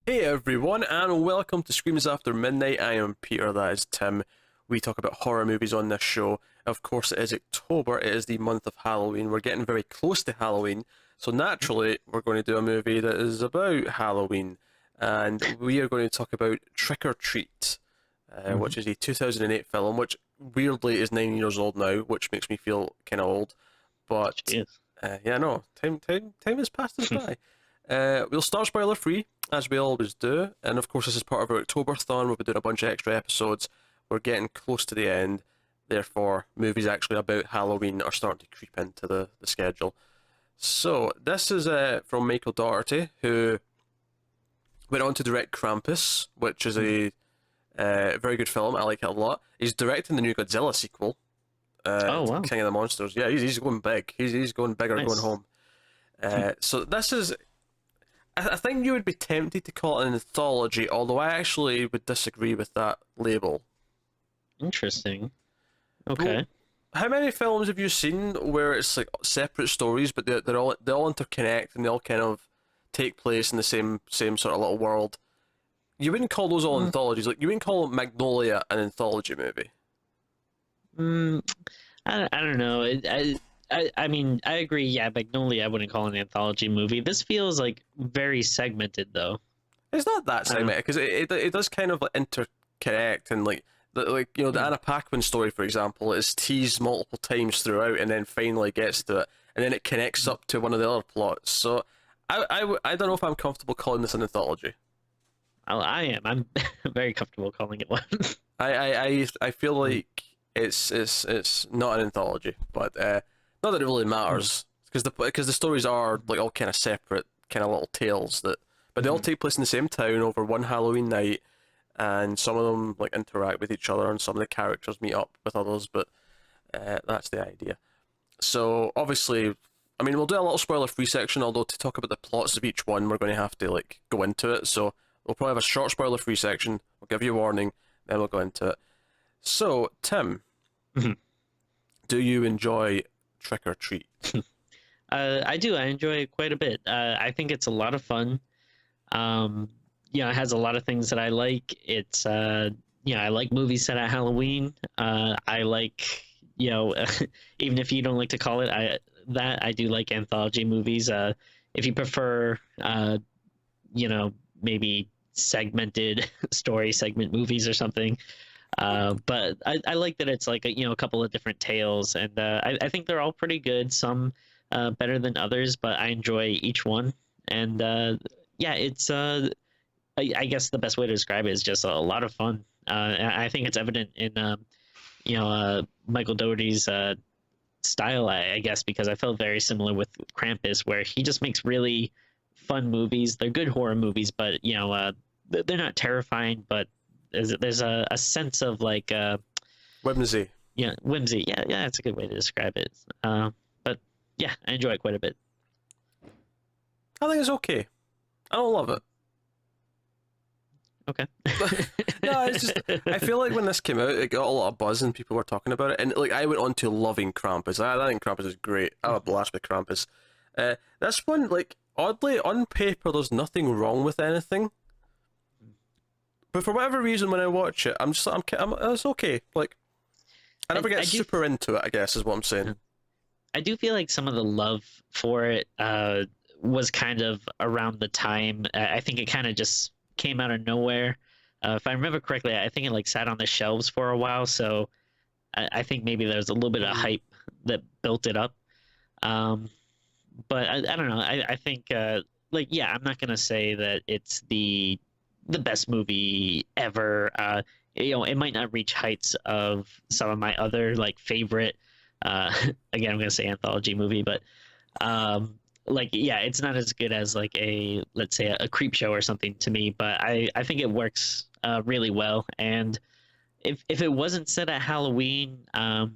Hey everyone, and welcome to Screams After Midnight. I am Peter, that is Tim. We talk about horror movies on this show. Of course, it is October, it is the month of Halloween. We're getting very close to Halloween, so naturally, we're going to do a movie that is about Halloween. And we are going to talk about Trick or Treat, Hmm. which is a 2008 film, which weirdly is 9 years old now, which makes me feel kind of old. But Jeez. yeah, no, time has passed us by. We'll start spoiler free, as we always do, and of course, this is part of our Octoberthon. We'll be doing a bunch of extra episodes. We're getting close to the end, therefore, movies actually about Halloween are starting to creep into the schedule. So, this is from Michael Dougherty, who went on to direct Krampus, which is a very good film. I like it a lot. He's directing the new Godzilla sequel, Oh wow, King of the Monsters. Yeah, he's going big. He's going bigger, going nice. home. So this is I think you would be tempted to call it an anthology, although I actually would disagree with that label. Interesting. Well, Okay. how many films have you seen where it's like separate stories, but they all interconnect and they all kind of take place in the same sort of little world? You wouldn't call those all Mm, anthologies. Like you wouldn't call Magnolia an anthology movie. mm, I don't know. I mean, I agree. Yeah, Magnolia, I wouldn't call it an anthology movie. This feels like very segmented, though. It's not that I don't. segmented because it does kind of like interconnect and like the Mm, Anna Paquin story, for example, is teased multiple times throughout and then finally gets to it and then it connects mm. up to one of the other plots. So I don't know if I'm comfortable calling this an anthology. I am. I'm very comfortable calling it one. I feel Mm, like it's not an anthology, but not that it really mm, matters because the stories are like all kind of separate, kind of little tales but they all mm. take place in the same town over one Halloween night, and some of them like interact with each other, and some of the characters meet up with others, but that's the idea. So obviously, I mean, we'll do a little spoiler-free section, although to talk about the plots of each one, we're going to have to like go into it. So we'll probably have a short spoiler-free section. We'll give you a warning, then we'll go into it. So, Tim, do you enjoy Trick or Treat? I do. I enjoy it quite a bit. I think it's a lot of fun. Um, it has a lot of things that I like. I like movies set at Halloween. I like, you know, even if you don't like to call it I do like anthology movies. If you prefer, maybe segmented story segment movies or something. But I like that it's like a couple of different tales, and I think they're all pretty good. Some better than others, but I enjoy each one. And yeah, it's I guess the best way to describe it is just a lot of fun. I think it's evident in Michael Dougherty's style, I guess, because I felt very similar with Krampus, where he just makes really fun movies. They're good horror movies, but they're not terrifying. But there's a sense of like Whimsy. whimsy. Yeah, that's a good way to describe it. But yeah, I enjoy it quite a bit. I think it's okay. I don't love it. Okay. No, it's just I feel like when this came out, it got a lot of buzz and people were talking about it, and like I went on to loving Krampus. I think Krampus is great. I have a blast with Krampus. This one, like oddly on paper, there's nothing wrong with anything, but for whatever reason, when I watch it, I'm it's okay. Like I I, never get I do super into it. I guess is what I'm saying. I do feel like some of the love for it was kind of around the time. I think it kind of just came out of nowhere. If I remember correctly, I think it like sat on the shelves for a while. So I think maybe there's a little bit of Mm. hype that built it up. Um, but I don't know. I think yeah, I'm not gonna say that it's the best movie ever. It might not reach heights of some of my other like favorite. Uh, again, I'm gonna say anthology movie, but like yeah, it's not as good as like a let's say a creep show or something to me. But I think it works really well. And if it wasn't set at Halloween, I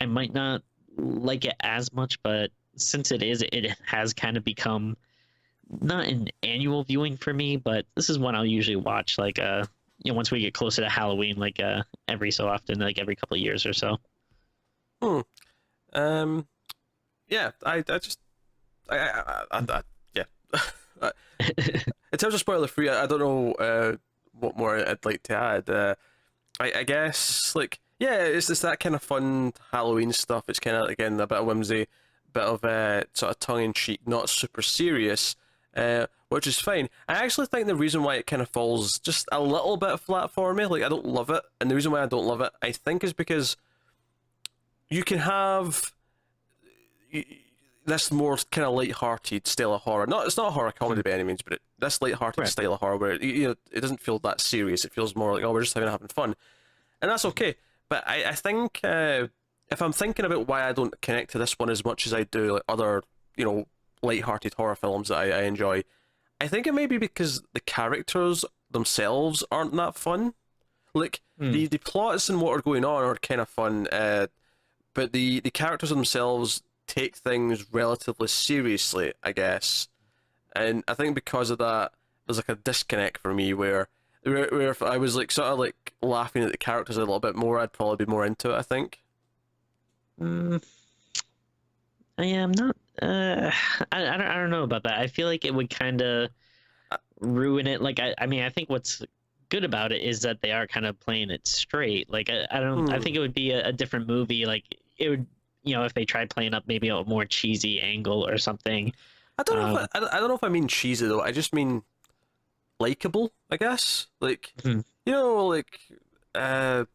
might not like it as much, but since it has kind of become not an annual viewing for me, but this is one I'll usually watch like once we get closer to Halloween, like every so often, like every couple of years or so. Hmm. Um. Yeah. I just. I yeah. in terms of spoiler free, I don't know what more I'd like to add. I guess like yeah, it's that kind of fun Halloween stuff. It's kind of again a bit of whimsy, bit of sort of tongue in cheek, not super serious, which is fine. I actually think the reason why it kind of falls just a little bit flat for me, like I don't love it, and the reason why I don't love it, I think, is because you can have this more kind of light-hearted style of horror. Not it's not a horror comedy by any means, but this light-hearted Right. style of horror where it doesn't feel that serious. It feels more like, oh, we're just having fun, and that's okay. But I think if I'm thinking about why I don't connect to this one as much as I do like other light-hearted horror films that I enjoy, I think it may be because the characters themselves aren't that fun. Like the plots and what are going on are kind of fun, but the characters themselves take things relatively seriously, I guess. And I think because of that, there's like a disconnect for me where if I was like sort of like laughing at the characters a little bit more, I'd probably be more into it, I think. Mm, I am not. I don't know about that. I feel like it would kind of ruin it. Like I mean, I think what's good about it is that they are kind of playing it straight. Like I don't. I Hmm. think it would be a different movie. Like it would, if they tried playing up maybe a more cheesy angle or something. I don't know if Um, I don't know if I mean cheesy though. I just mean likable, I guess. Like mhm, you know, uh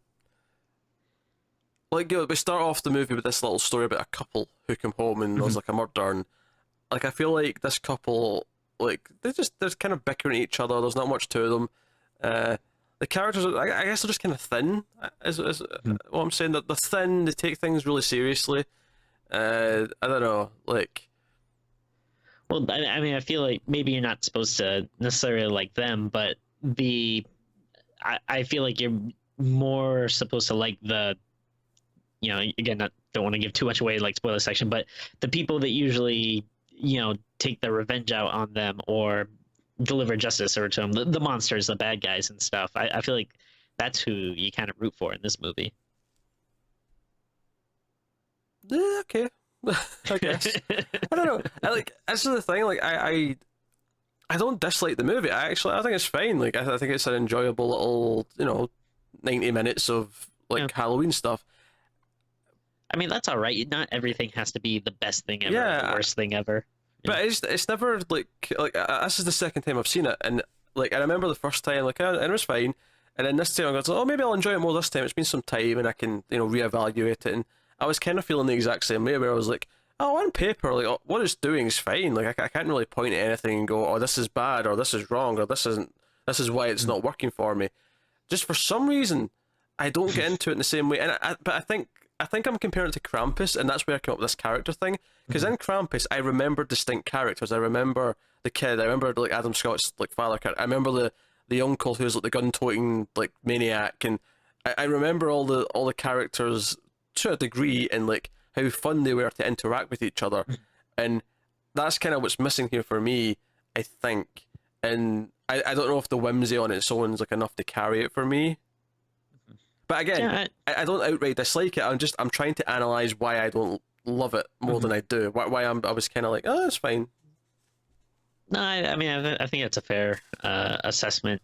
we start off the movie with this little story about a couple who come home and there's mhm, like a murder, and like I feel like this couple like they're kind of bickering at each other. There's not much to them. Uh, the characters, I guess, they're just kind of thin. Is mhm. what I'm saying. That they're thin. They take things really seriously. I don't know. Like, Well, I mean, I feel like maybe you're not supposed to necessarily like them, but I feel like you're more supposed to like again, not don't want to give too much away, like spoiler section, but the people that usually, take the revenge out on them or deliver justice or to them, the monsters, the bad guys and stuff. I feel like that's who you kind of root for in this movie. okay, I guess. I don't know. I like that's the thing. Like, I don't dislike the movie. I think it's fine. Like, I think it's an enjoyable little 90 minutes of Yeah. like Halloween stuff. I mean, that's all right. Not everything has to be the best thing ever or the Yeah, worst thing ever. Yeah. but it's never this is the second time I've seen it, and like I remember the first time and it was fine, and then this time I was like, oh, maybe I'll enjoy it more this time. It's been some time and I can reevaluate it, and I was kind of feeling the exact same way where I was like, oh, on paper, like what it's doing is fine. Like I can't really point at anything and go, oh, this is bad or this is wrong or this is why it's not working for me. Just for some reason, I don't get into it in the same way. And but I think I'm comparing it to Krampus, and that's where I came up with this character thing. Because in Krampus, I remember distinct characters. I remember the kid. I remember like Adam Scott's like father character. I remember the uncle who's like the gun-toting like maniac, and I remember all the characters to a degree and like how fun they were to interact with each other, and that's kind of what's missing here for me, I think. And I don't know if the whimsy on its own is like enough to carry it for me. But again, Yeah, I don't outright dislike it. I'm trying to analyze why I don't love it more than I do. Why I was kind of like, oh, it's fine. no, I mean, I think that's a fair assessment.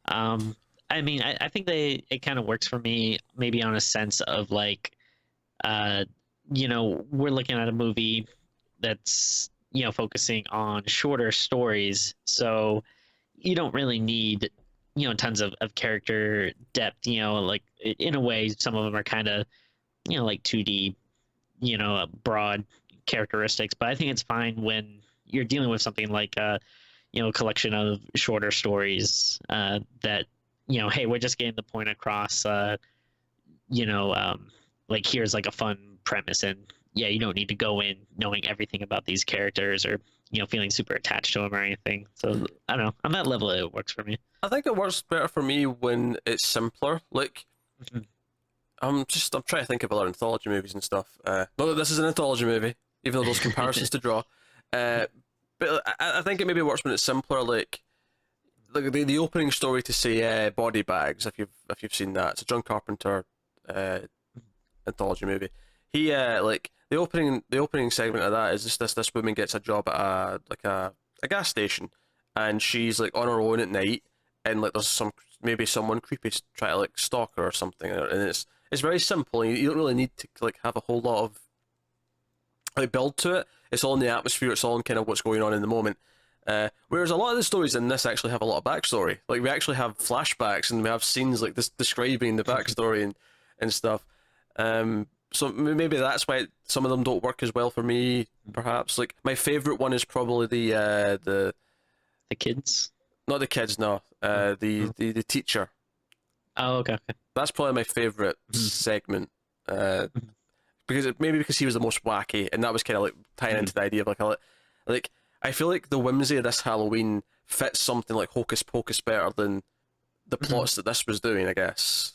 Um, I mean, I think it kind of works for me, maybe on a sense of like, uh, we're looking at a movie that's focusing on shorter stories, so you don't really need tons of character depth. Like in a way, some of them are kind of like 2D, broad characteristics. But I think it's fine when you're dealing with something like a collection of shorter stories that hey, we're just getting the point across. You know, like here's like a fun premise, and yeah, you don't need to go in knowing everything about these characters or feeling super attached to them or anything. So I don't know. On that level, it works for me. I think it works better for me when it's simpler. Like Mhm. I'm trying to think of other anthology movies and stuff. Not that this is an anthology movie, even though there's comparisons to draw. But I think it maybe works when it's simpler. Like the opening story to say Body Bags, if you've seen that, it's a John Carpenter uh, anthology movie. He like the opening segment of that is just this woman gets a job at a gas station, and she's like on her own at night, and like there's maybe someone creepy try to like stalk her or something, and it's very simple. And you don't really need to like have a whole lot of like build to it. It's all in the atmosphere. It's all in kind of what's going on in the moment. Whereas a lot of the stories in this actually have a lot of backstory. Like we actually have flashbacks and we have scenes like this describing the backstory and stuff. So maybe that's why some of them don't work as well for me. Perhaps like my favorite one is probably the kids. not the kids, no. The teacher. Oh, okay. That's probably my favorite segment. Because he was the most wacky, and that was kind of like tying into the idea of like I feel like the whimsy of this Halloween fits something like Hocus Pocus better than the plots that this was doing, I guess.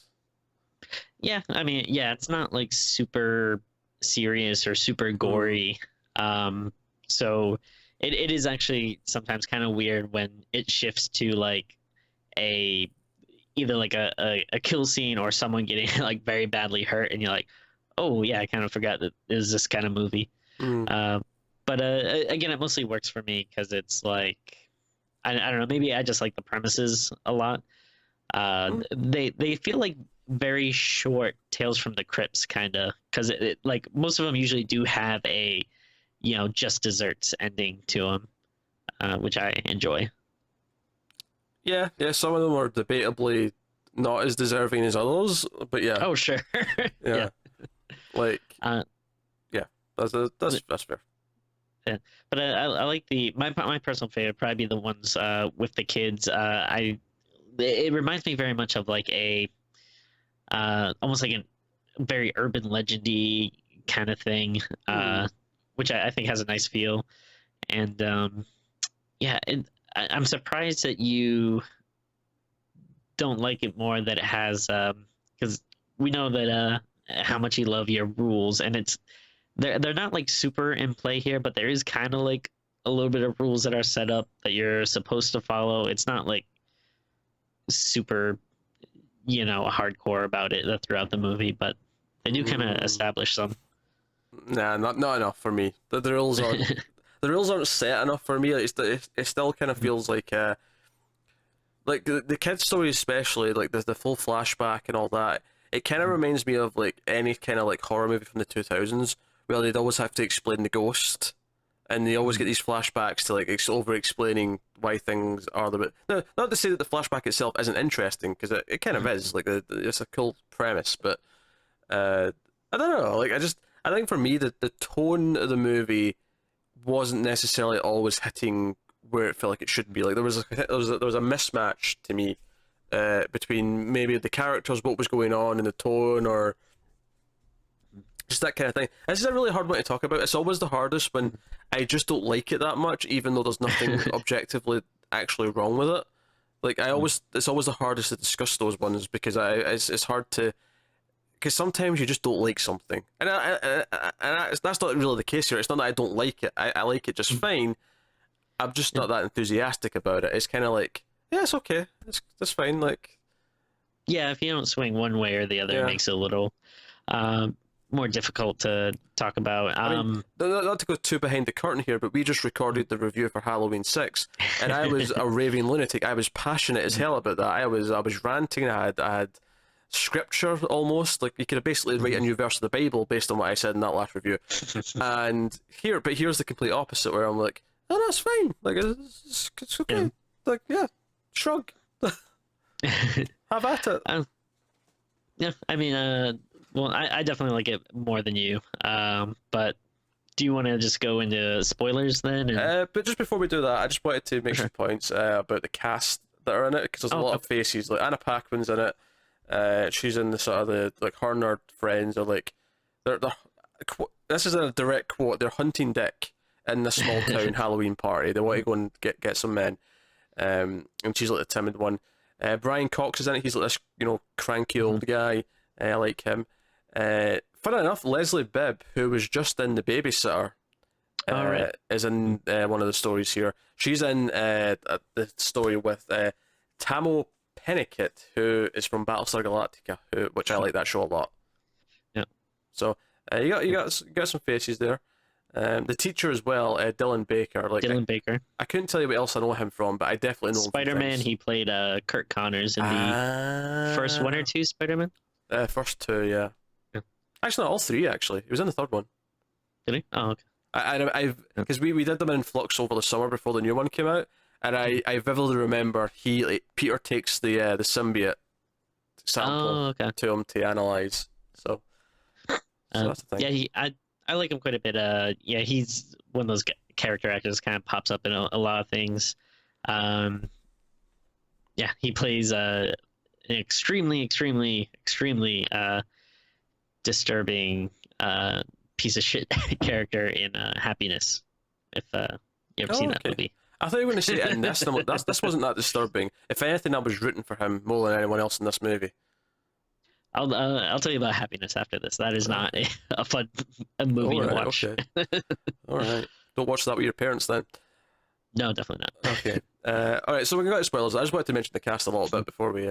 Yeah, I mean, yeah, it's not like super serious or super gory. So it is actually sometimes kind of weird when it shifts to like either like a kill scene or someone getting like very badly hurt, and you're like, oh yeah, I kind of forgot that it was this kind of movie. But again, it mostly works for me because it's like I don't know, maybe I just like the premises a lot. They feel like very short Tales from the Crypts kind of, because it like most of them usually do have a just desserts ending to them, which I enjoy. Yeah, some of them are debatably not as deserving as others, but yeah. Oh sure. Yeah. Like yeah, that's fair. Yeah, but I like my personal favorite probably be the ones with the kids. It reminds me very much of like a almost like a very urban legendy kind of thing, which I think has a nice feel. And yeah, I'm surprised that you don't like it more that it has, because we know that how much you love your rules, and they're not like super in play here, but there is kind of like a little bit of rules that are set up that you're supposed to follow. It's not like super hardcore about it throughout the movie, but they do kind of establish some. Nah, not enough for me. The rules aren't the rules aren't set enough for me. It still kind of feels like the kids story, especially like the full flashback and all that. It kind of reminds me of like any kind of like horror movie from the 2000s where they'd always have to explain the ghost, and they always get these flashbacks to like over explaining why things are the way. No, not to say that the flashback itself isn't interesting, because it kind of is. Like it's a cool premise, but I don't know. Like I think for me the tone of the movie wasn't necessarily always hitting where it felt like it should be. Like there was a mismatch to me between maybe the characters, what was going on, and the tone, or just that kind of thing. This is a really hard one to talk about. It's always the hardest when I just don't like it that much, even though there's nothing objectively actually wrong with it. Like it's always the hardest to discuss those ones, because it's hard to, because sometimes you just don't like something, and that's not really the case here. It's not that I don't like it. I like it just fine. I'm just not that enthusiastic about it. It's kind of like, yeah, it's okay. That's fine. Like, yeah, if you don't swing one way or the other, it makes it a little more difficult to talk about. I mean, not to go too behind the curtain here, but we just recorded the review for Halloween 6, and I was a raving lunatic. I was passionate as hell about that. I was ranting. I had scripture almost. Like you could have basically write a new verse of the Bible based on what I said in that last review. And here's the complete opposite, where I'm like, oh, that's fine. Like it's okay. Like yeah, shrug. Have at it. Yeah, I mean, well, I definitely like it more than you. But do you want to just go into spoilers then? But just before we do that, I just wanted to make some points about the cast that are in it, because there's a lot of faces. Like Anna Paquin's in it. She's in the sort of the like her nerd friends are like they're this is a direct quote. They're hunting Dick in the small town Halloween party. They want to go and get some men. And she's like the timid one. Brian Cox is in it. He's like this, cranky old guy. I like him. Fun enough, Leslie Bibb, who was just in The Babysitter, is in one of the stories here. She's in the story with Tamo Pennicott, who is from Battlestar Galactica, which I like that show a lot. Yeah. So you got some faces there. The teacher as well, Dylan Baker. Like Dylan Baker. I couldn't tell you what else I know him from, but I definitely know him from Spider-Man, things. he played Kurt Connors in the first one or two Spider-Man. First two, yeah. Yeah. Actually, not all three. Actually, he was in the third one. Did he? Oh, okay. I've because we did them in flux over the summer before the new one came out, and I vividly remember Peter takes the symbiote sample to him to analyze. So that's the thing. Yeah, I like him quite a bit. Yeah, he's one of those character actors kind of pops up in a lot of things. Yeah, he plays an extremely disturbing piece of shit character in Happiness. If you ever seen that movie. I thought you were going to say it in this. This wasn't that disturbing. If anything, I was rooting for him more than anyone else in this movie. I'll tell you about Happiness after this. That is not a fun movie to watch. Okay. All right. Don't watch that with your parents then. No, definitely not. Okay. All right. So we're going to go to spoilers. I just wanted to mention the cast a little bit before we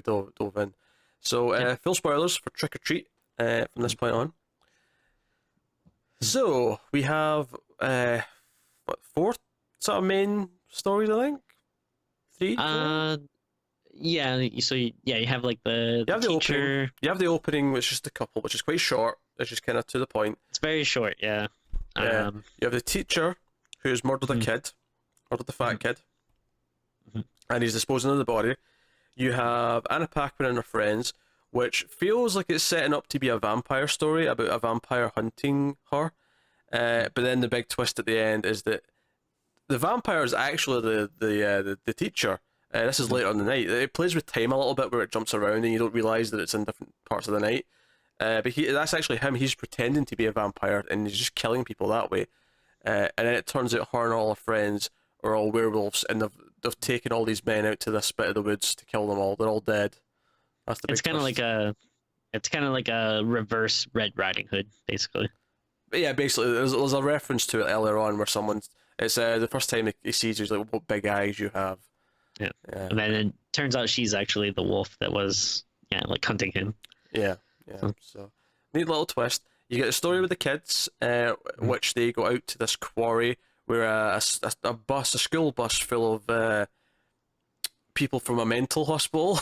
dove in. So full spoilers for Trick or Treat from this point on. So we have four sort of main stories, I think. Three. Yeah. So you have like the teacher. Opening. You have the opening, which is just a couple, which is quite short. It's just kind of to the point. It's very short. Yeah. You have the teacher who's murdered a kid, murdered the fat kid, and he's disposing of the body. You have Anna Paquin and her friends, which feels like it's setting up to be a vampire story about a vampire hunting her. But then the big twist at the end is that the vampire is actually the teacher. This is later on the night. It plays with time a little bit where it jumps around and you don't realise that it's in different parts of the night. But that's actually him. He's pretending to be a vampire and he's just killing people that way. And then it turns out her and all her friends are all werewolves and they've taken all these men out to this bit of the woods to kill them all. They're all dead. That's the big twist. It's kind of like a reverse Red Riding Hood, basically. But yeah, basically, there's a reference to it earlier on where it's the first time he sees you, he's like, what big eyes you have. Yeah. And then it turns out she's actually the wolf that was, like hunting him. Yeah. So, neat little twist. You get a story with the kids, which they go out to this quarry where a school bus full of people from a mental hospital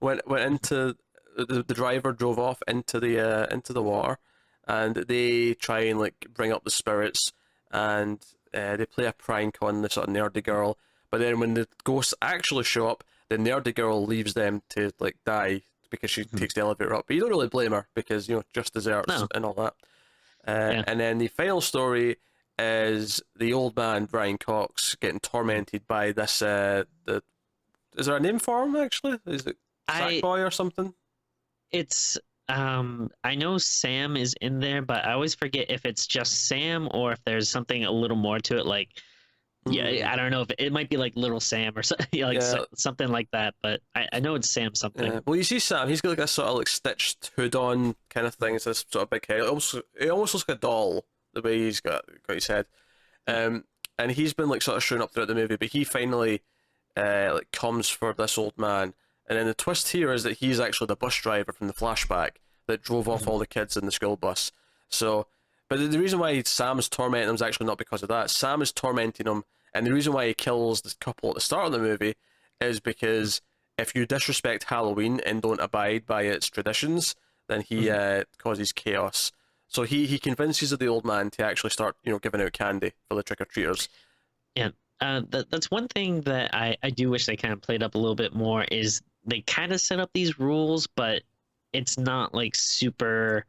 went into the driver drove off into the water, and they try and like bring up the spirits, and they play a prank on the sort of nerdy girl. But then when the ghosts actually show up, the nerdy girl leaves them to like die because she takes the elevator up. But you don't really blame her because just desserts and all that. And then the final story is the old man Brian Cox getting tormented by this. Is there a name for him actually? Is it Sackboy or something? It's I know Sam is in there, but I always forget if it's just Sam or if there's something a little more to it. Like, I don't know if it might be like Little Sam or something, something like that. But I know it's Sam something. Yeah. Well, you see Sam, he's got like a sort of like stitched hood on kind of thing. It's this sort of big head. It almost looks like a doll the way he's got his head. And he's been like sort of showing up throughout the movie, but he finally like comes for this old man. And then the twist here is that he's actually the bus driver from the flashback that drove off all the kids in the school bus. So, but the reason why Sam is tormenting him is actually not because of that. Sam is tormenting him, and the reason why he kills this couple at the start of the movie is because if you disrespect Halloween and don't abide by its traditions, then he causes chaos. So he convinces the old man to actually start, giving out candy for the trick-or-treaters. Yeah. That's one thing that I do wish they kind of played up a little bit more is they kind of set up these rules, but it's not like super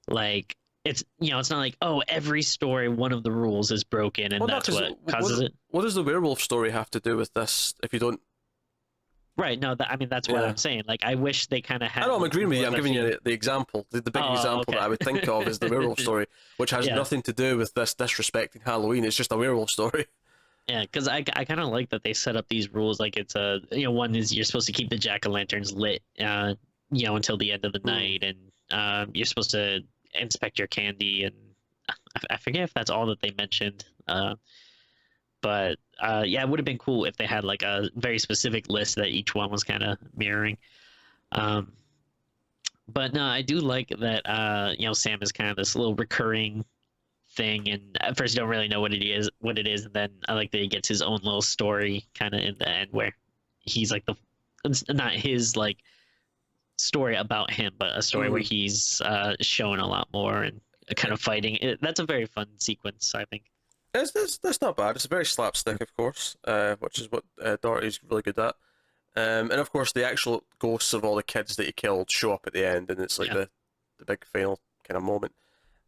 like it's it's not like every story one of the rules is broken and that's what causes it. What does the werewolf story have to do with this if you don't? Right. No, that's what I'm saying. Like I wish they kind of had. I know, I'm agreeing with you. I'm giving you the example. The big example that I would think of is the werewolf story, which has nothing to do with this disrespecting Halloween. It's just a werewolf story. Yeah, because I kind of like that they set up these rules. Like it's one is you're supposed to keep the jack-o'-lanterns lit, until the end of the night, and you're supposed to inspect your candy, and I forget if that's all that they mentioned. But it would have been cool if they had like a very specific list that each one was kind of mirroring. But no, I do like that. Sam is kind of this little recurring thing, and at first you don't really know what it is, and then I like that he gets his own little story kind of in the end where he's like it's not his like story about him, but a story where Mm. he's shown a lot more and kind of fighting. That's a very fun sequence, I think. That's not bad. It's very slapstick, of course, which is what Dougherty's really good at. And of course, the actual ghosts of all the kids that he killed show up at the end, and it's like Yeah. the big final kind of moment.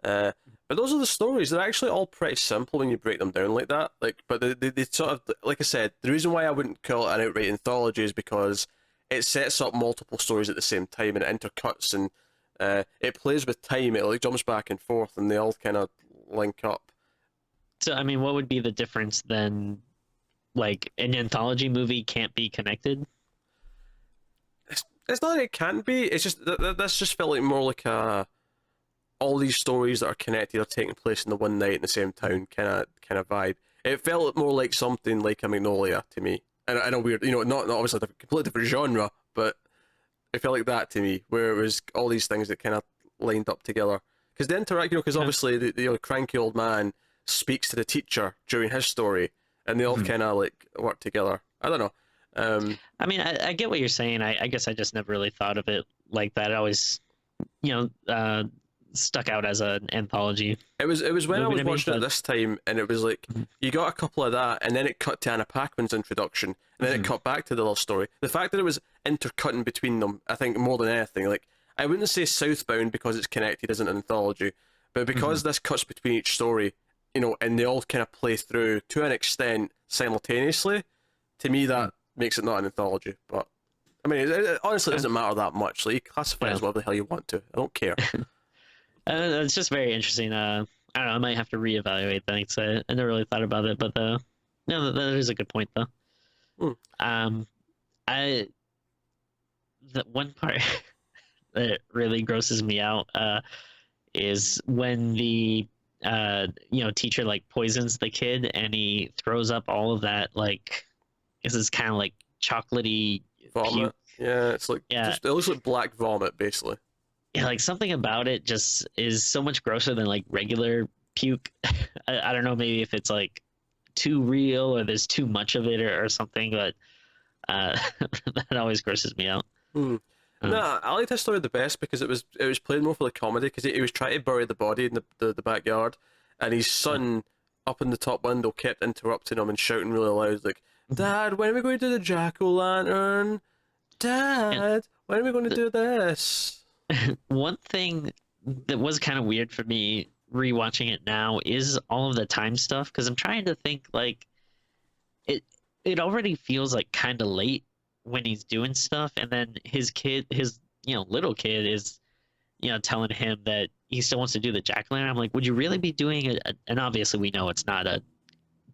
But those are the stories. They're actually all pretty simple when you break them down like that. Like, but they sort of, like I said, the reason why I wouldn't call it an outright anthology is because it sets up multiple stories at the same time and it intercuts and it plays with time. It like jumps back and forth, and they all kind of link up. So, I mean, what would be the difference then? Like, an anthology movie can't be connected? It's not that it can't be. It's just that's just felt like more like a all these stories that are connected are taking place in the one night in the same town kind of vibe. It felt more like something like a Magnolia to me, and I know weird, not obviously a completely different genre, but it felt like that to me, where it was all these things that kind of lined up together. Because the interact, because Yeah. obviously the cranky old man speaks to the teacher during his story, and they all Mhm. kind of like work together. I don't know. I mean, I get what you're saying. I guess I just never really thought of it like that. It always, stuck out as an anthology It was when I movie was to me, watching it but this time, and it was like Mhm. you got a couple of that, and then it cut to Anna Paquin's introduction, and then it Mhm. cut back to the little story. The fact that it was intercutting between them, I think more than anything, like I wouldn't say Southbound because it's connected isn't an anthology, but because Mhm. this cuts between each story, and they all kind of play through to an extent simultaneously. To me, Mhm. that makes it not an anthology. But I mean, it honestly Yeah. doesn't matter that much. Like you classify it Yeah. as whatever the hell you want to. I don't care. It's just very interesting. I don't know. I might have to reevaluate things. I never really thought about it, but no, that is a good point though. Hmm. Um, I the one part that really grosses me out is when the teacher like poisons the kid and he throws up all of that like this is kind of like chocolatey Vomit. puke. Yeah, it's like Yeah, just it looks like black vomit basically. yeah, like something about it just is so much grosser than like regular puke. I don't know, maybe if it's like too real or there's too much of it or something, but uh, that always grosses me out. Hmm. No, Um, I liked his story the best because it was played more for the comedy because he was trying to bury the body in the backyard, and his yeah. son up in the top window kept interrupting him and shouting really loud like, "Dad, when are we going to do the jack o' lantern? And Dad, when are we going to the, do this?" one thing that was kind of weird for me rewatching it now is all of the time stuff because I'm trying to think like it it already feels like kind of late when he's doing stuff and then his little kid is telling him that he still wants to do the jack-o'-lantern. I'm like, would you really be doing it? And obviously we know it's not a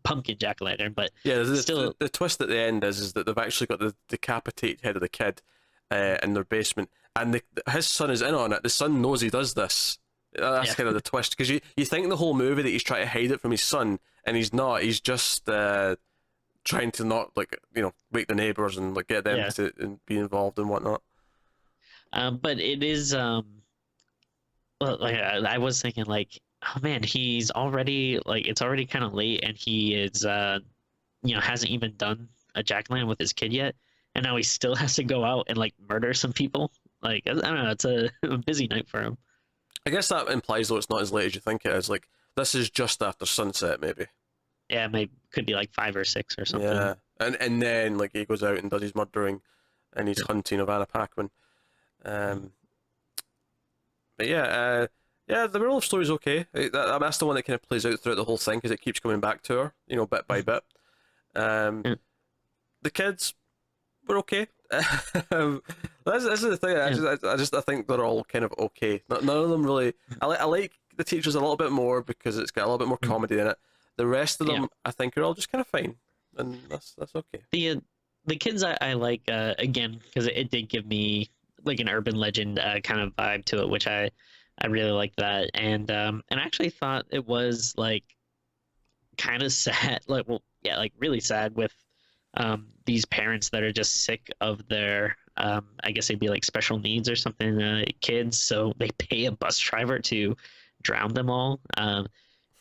pumpkin jack-o'-lantern, but Yeah, still. the twist at the end is that they've actually got the decapitated head of the kid in their basement, and his son is in on it. The son knows he does this. That's Yeah. kind of the twist because you think the whole movie that he's trying to hide it from his son, and he's not. He's just trying to not like wake the neighbors and like get them Yeah. to and be involved and whatnot. But it is well, like I was thinking like, oh man, he's already like it's already kind of late and he is hasn't even done a jack-o'-lantern with his kid yet, and now he still has to go out and like murder some people. Like I don't know, it's a busy night for him. I guess that implies though it's not as late as you think it is. Like this is just after sunset, maybe. Yeah, maybe could be like 5 or 6 or something. Yeah, and then like he goes out and does his murdering, and he's Yeah. hunting of Anna Paquin. Mhm. Um, but yeah, the moral of the story's okay. That's the one that kind of plays out throughout the whole thing because it keeps coming back to her, bit by bit. Um, Yeah. the kids were okay. um, that's the thing. Yeah. I think they're all kind of okay. None of them really. I like the teachers a little bit more because it's got a little bit more Mhm. comedy in it. The rest of Yeah. them, I think, are all just kind of fine, and that's okay. The kids I like again because it did give me like an urban legend kind of vibe to it, which I really like that, and I actually thought it was like kind of sad, like well yeah, like really sad with these parents that are just sick of their I guess they'd be like special needs or something kids, so they pay a bus driver to drown them all.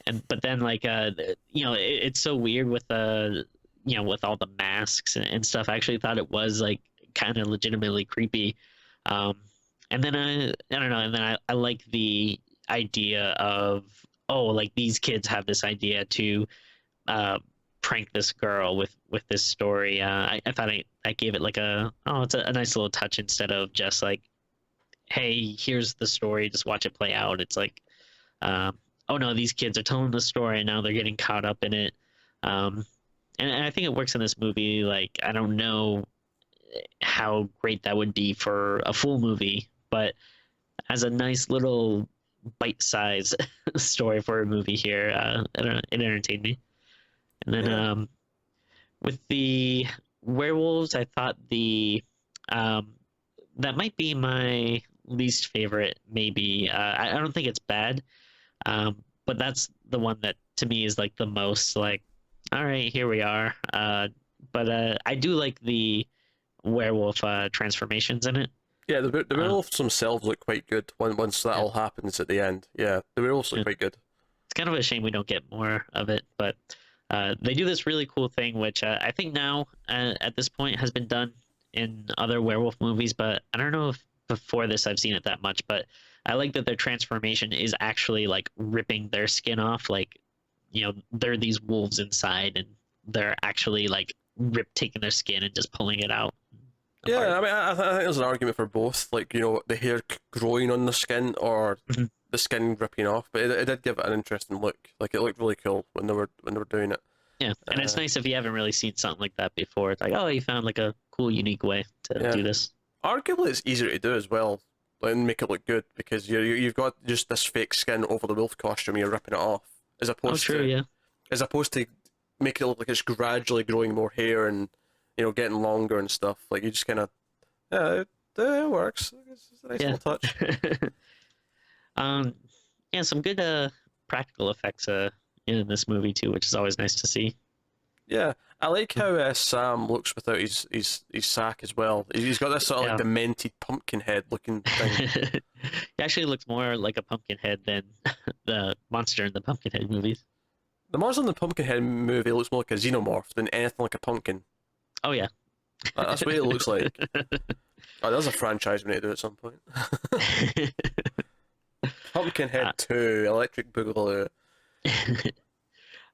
and but then like it's so weird with with all the masks and stuff. I actually thought it was like kind of legitimately creepy. Um, and then I don't know, and then I like the idea of, oh, like these kids have this idea to uh, prank this girl with this story. I thought I gave it like it's a nice little touch instead of just like, hey, here's the story, just watch it play out. It's like, oh no, these kids are telling the story and now they're getting caught up in it. Um, and I think it works in this movie. Like, I don't know how great that would be for a full movie, but as a nice little bite-sized story for a movie here, I don't know, it entertained me. And then Yeah. with the werewolves, I thought the um, that might be my least favorite. Maybe I don't think it's bad, but that's the one that to me is like the most like, all right, here we are. But I do like the werewolf transformations in it. Yeah, the Uh, werewolves themselves look quite good once that yeah, all happens at the end. Yeah, the werewolves look yeah. quite good. It's kind of a shame we don't get more of it, but they do this really cool thing, which I think now at this point has been done in other werewolf movies, but I don't know if before this I've seen it that much. But I like that their transformation is actually like ripping their skin off, like they're these wolves inside, and they're actually like taking their skin and just pulling it out apart. Yeah, I mean, I think there's an argument for both, like, the hair growing on the skin or Mhm. the skin ripping off. But it did give it an interesting look. Like, it looked really cool when they were doing it. Yeah, and it's nice if you haven't really seen something like that before. It's like, oh, you found like a cool, unique way to Yeah, do this. arguably it's easier to do as well, and make it look good because you've got just this fake skin over the wolf costume. You're ripping it off as Oh, opposed true, to yeah. making it look like it's gradually growing more hair and getting longer and stuff. Like you just kind of it works. It's a nice Yeah. little touch. um, yeah, some good practical effects in this movie too, which is always nice to see. Yeah, I like how Sam looks without his sack as well. He's got this sort of like Yeah. demented pumpkin head looking thing. He actually looks more like a pumpkin head than the monster in the Pumpkinhead movies. The monster in the Pumpkinhead movie looks more like a xenomorph than anything like a pumpkin. Oh yeah. That's what it looks like. Oh, there's a franchise we need to do at some point. Pumpkinhead uh, 2, Electric Boogaloo.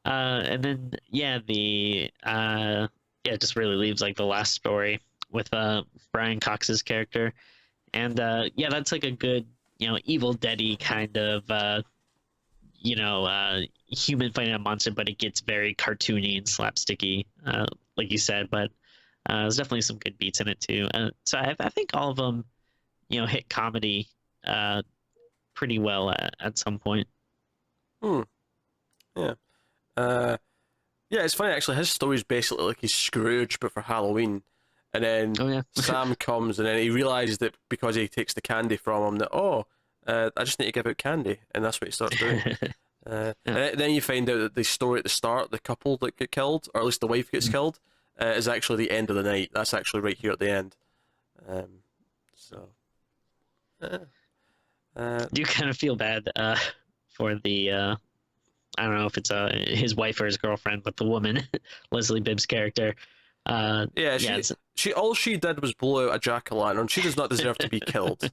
and then yeah, the it just really leaves like the last story with Brian Cox's character, and yeah, that's like a good Evil Deady kind of human fighting a monster, but it gets very cartoony and slapsticky, like you said. But there's definitely some good beats in it too. So I think all of them, hit comedy uh, pretty well at some point. Hmm. Yeah. Uh. Yeah, it's funny actually. His story's basically like he's Scrooge, but for Halloween. And then Oh yeah, Sam comes, and then he realizes that because he takes the candy from him, that I just need to give out candy, and that's what he starts doing. And yeah, then you find out that the story at the start, the couple that get killed, or at least the wife gets killed, is actually the end of the night. That's actually right here at the end. Um, so, uh, uh, do kind of feel bad for the I don't know if it's his wife or his girlfriend, but the woman, Leslie Bibb's character. yeah, Yeah, she all she did was blow out a jack-o'-lantern. She does not deserve to be killed.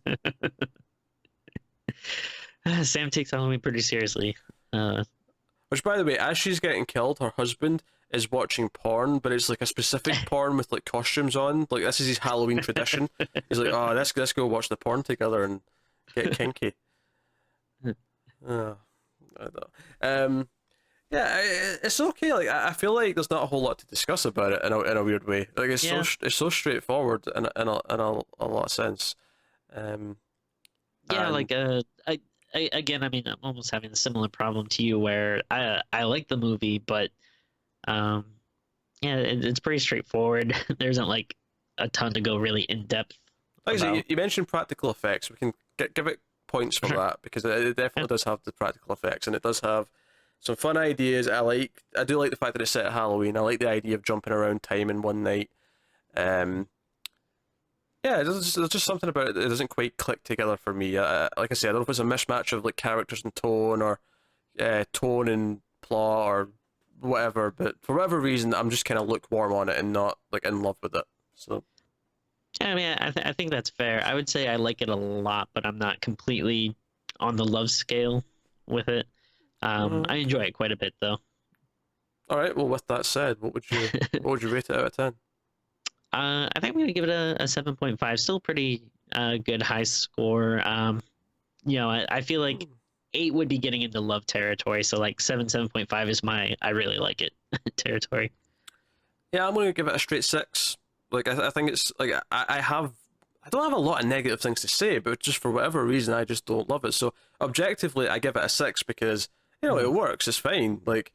Sam takes Halloween pretty seriously. Which, by the way, as she's getting killed, her husband is watching porn, but it's like a specific porn with like costumes on. Like this is his Halloween tradition. He's like, oh, let's go watch the porn together and get kinky. Oh, I don't know. Yeah, it's okay. Like I feel like there's not a whole lot to discuss about it in a weird way. Like Yeah, it's so straightforward in a lot of sense. Um, yeah. and Like again, I mean, I'm almost having a similar problem to you, where I like the movie, but um, yeah, it's pretty straightforward. There isn't like a ton to go really in depth like I say, you, about. you mentioned practical effects. We can give it points for Sure. that because it Yeah. definitely does have the practical effects and it does have some fun ideas. I do like the fact that it's set at Halloween. I like the idea of jumping around time in one night. Um, yeah, there's just something about it that doesn't quite click together for me. Like I said, I don't know if it's a mismatch of like characters and tone or tone and plot or whatever, but for whatever reason, I'm just kind of lukewarm on it and not like in love with it. So Yeah, I mean, I think that's fair. I would say I like it a lot, but I'm not completely on the love scale with it. I enjoy it quite a bit, though. all right. Well, with that said, what would you rate it out of 10? I think I'm gonna give it a 7.5. Still pretty good high score. I feel like 8 would be getting into love territory, so like 7.5 is my I really like it territory. Yeah, I'm gonna give it a straight 6. Like I think it's like I don't have a lot of negative things to say, but just for whatever reason, I just don't love it. So objectively, I give it a 6 because it works. It's fine. Like,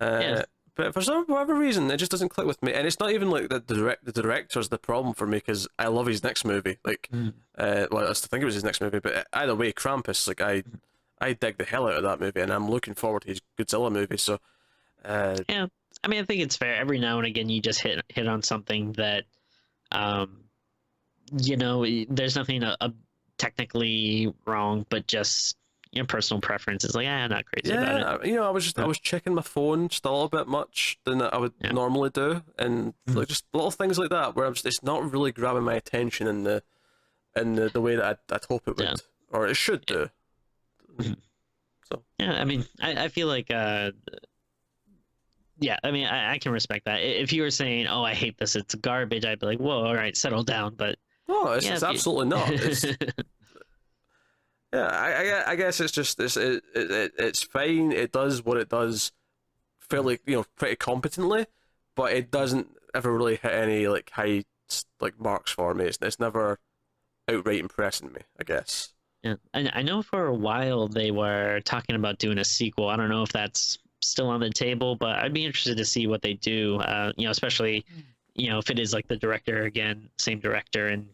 Yeah. but for whatever reason, it just doesn't click with me. And it's not even like the director's the problem for me because I love his next movie. Like, well, I think it was his next movie, but either way, Krampus. Like I dig the hell out of that movie, and I'm looking forward to his Godzilla movie. So, Yeah, I mean, I think it's fair. Every now and again, you just hit on something that, there's nothing technically wrong, but just personal preference is like, I'm not crazy about it. I was checking my phone just a little bit much than I would normally do, and like just little things like that where it's not really grabbing my attention in the way that I'd hope it would or it should do. So yeah, I mean, I feel like yeah, I mean, I can respect that. If you were saying, "Oh, I hate this, it's garbage," I'd be like, "Whoa, all right, settle down." But no, it's absolutely not. It's, yeah, I guess it's just it's fine. It does what it does fairly, pretty competently, but it doesn't ever really hit any like high like marks for me. It's never outright impressing me, I guess. Yeah, I know for a while they were talking about doing a sequel. I don't know if that's still on the table, but I'd be interested to see what they do. Especially, if it is like the director again, same director, and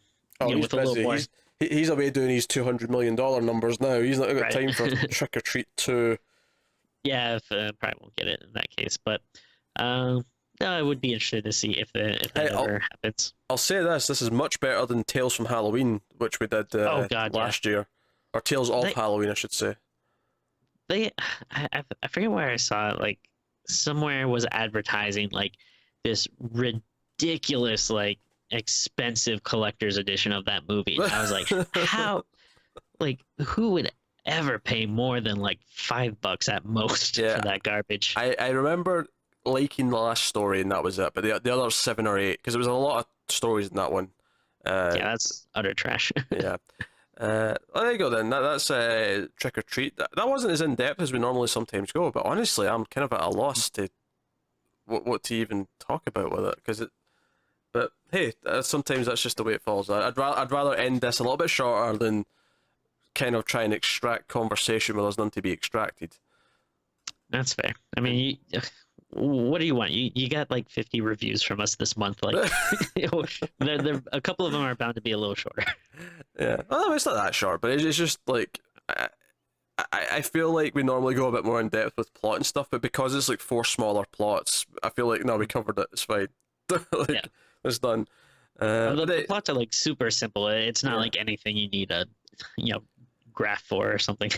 he's with busy. a little more. He's away doing his $200 million numbers now. He's not got time for Trick or Treat 2. Yeah, probably won't get it in that case, but no, I would be interested to see if that ever happens. I'll say this is much better than Tales from Halloween, which we did last year. Or Tales of Halloween, I should say. I forget where I saw it, like somewhere was advertising like this ridiculous, like expensive collector's edition of that movie. And I was like, how, like, who would ever pay more than like $5 at most for that garbage? I remember liking the last story and that was it, but the other 7 or 8, because there was a lot of stories in that one. Yeah, that's utter trash. Yeah. There you go then. That's Trick or Treat. That wasn't as in depth as we normally sometimes go, but honestly, I'm kind of at a loss to what to even talk about with it But hey, sometimes that's just the way it falls. I'd rather end this a little bit shorter than kind of try and extract conversation where there's none to be extracted. That's fair. I mean, what do you want? You got like 50 reviews from us this month. Like, they're a couple of them are bound to be a little shorter. Yeah, well, it's not that short, but it's just like I feel like we normally go a bit more in depth with plot and stuff, but because it's like 4 smaller plots, I feel like no, we covered it. It's fine. It's done. The plots are like super simple. It's not like anything you need a graph for or something.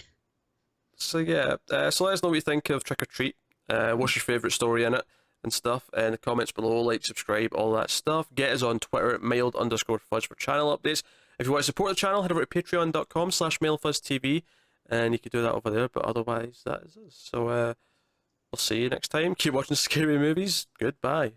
So yeah, so let us know what you think of Trick or Treat. What's your favourite story in it and stuff in the comments below. Like, subscribe, all that stuff. Get us on Twitter at mild_fudge for channel updates. If you want to support the channel, head over to patreon.com/milefuzztv and you can do that over there, but otherwise that is us. So we'll see you next time. Keep watching scary movies. Goodbye.